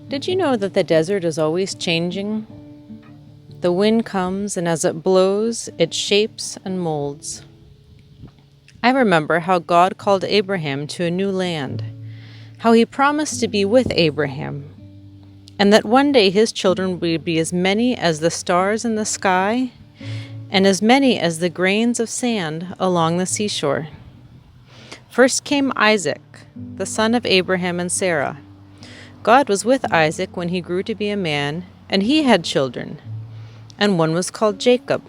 Did you know that the desert is always changing? The wind comes, and as it blows, it shapes and molds. I remember how God called Abraham to a new land, how he promised to be with Abraham, and that one day his children would be as many as the stars in the sky and as many as the grains of sand along the seashore. First came Isaac, the son of Abraham and Sarah. God was with Isaac when he grew to be a man, and he had children, and one was called Jacob.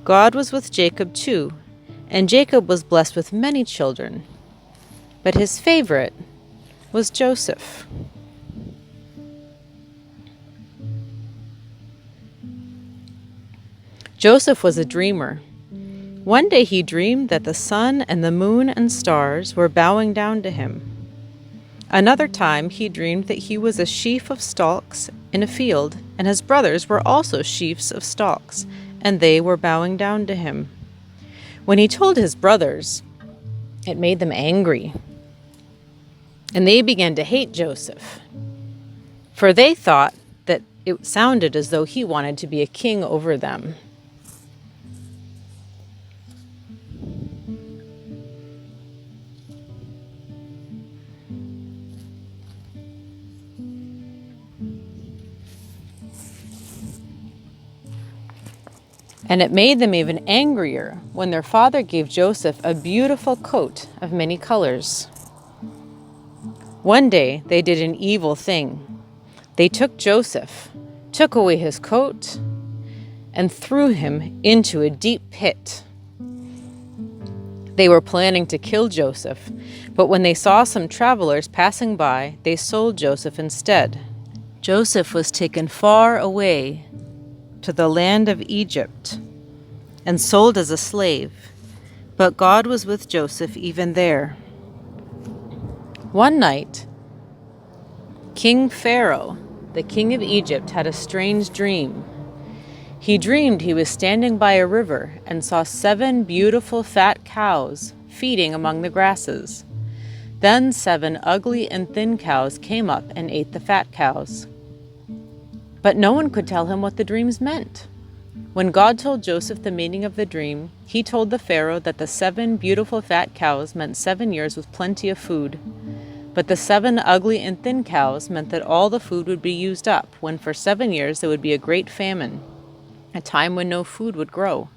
God was with Jacob too, and Jacob was blessed with many children, but his favorite was Joseph. Joseph was a dreamer. One day he dreamed that the sun and the moon and stars were bowing down to him. Another time he dreamed that he was a sheaf of stalks in a field, and his brothers were also sheaves of stalks, and they were bowing down to him. When he told his brothers, it made them angry, and they began to hate Joseph, for they thought that it sounded as though he wanted to be a king over them. And it made them even angrier when their father gave Joseph a beautiful coat of many colors. One day they did an evil thing. They took Joseph, took away his coat, and threw him into a deep pit. They were planning to kill Joseph, but when they saw some travelers passing by, they sold Joseph instead. Joseph was taken far away to the land of Egypt and sold as a slave, but God was with Joseph even there. One night, King Pharaoh, the king of Egypt, had a strange dream. He dreamed he was standing by a river and saw 7 beautiful fat cows feeding among the grasses. Then 7 ugly and thin cows came up and ate the fat cows. But no one could tell him what the dreams meant. When God told Joseph the meaning of the dream, he told the Pharaoh that the 7 beautiful fat cows meant 7 years with plenty of food. But the 7 ugly and thin cows meant that all the food would be used up, when for 7 years there would be a great famine, a time when no food would grow.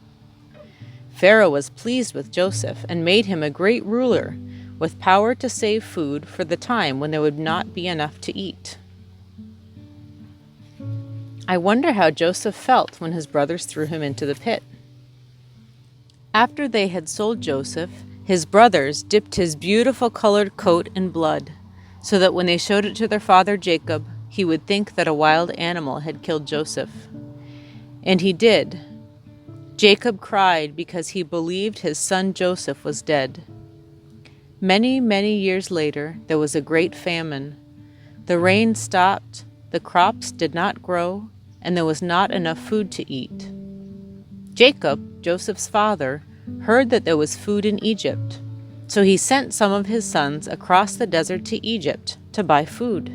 Pharaoh was pleased with Joseph and made him a great ruler, with power to save food for the time when there would not be enough to eat. I wonder how Joseph felt when his brothers threw him into the pit. After they had sold Joseph, his brothers dipped his beautiful colored coat in blood, so that when they showed it to their father Jacob, he would think that a wild animal had killed Joseph. And he did. Jacob cried because he believed his son Joseph was dead. Many, many years later, there was a great famine. The rain stopped, the crops did not grow, and there was not enough food to eat. Jacob, Joseph's father, heard that there was food in Egypt, so he sent some of his sons across the desert to Egypt to buy food.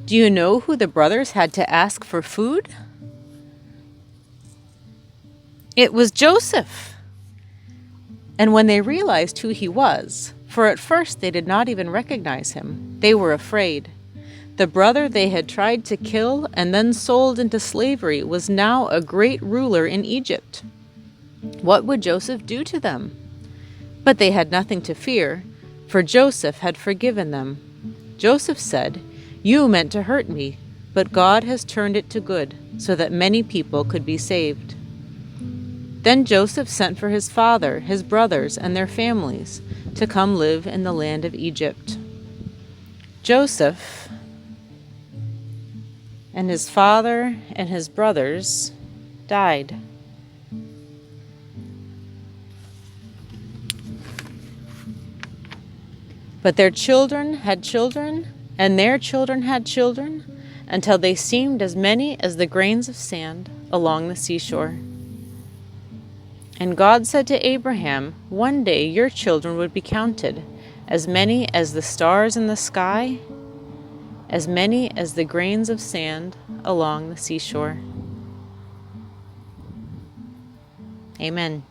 Do you know who the brothers had to ask for food? It was Joseph. And when they realized who he was, for at first they did not even recognize him, they were afraid. The brother they had tried to kill and then sold into slavery was now a great ruler in Egypt. What would Joseph do to them? But they had nothing to fear, for Joseph had forgiven them. Joseph said, "You meant to hurt me, but God has turned it to good, so that many people could be saved." Then Joseph sent for his father, his brothers, and their families to come live in the land of Egypt. Joseph and his father and his brothers died. But their children had children, and their children had children, until they seemed as many as the grains of sand along the seashore. And God said to Abraham, "One day your children would be counted, as many as the stars in the sky, as many as the grains of sand along the seashore." Amen.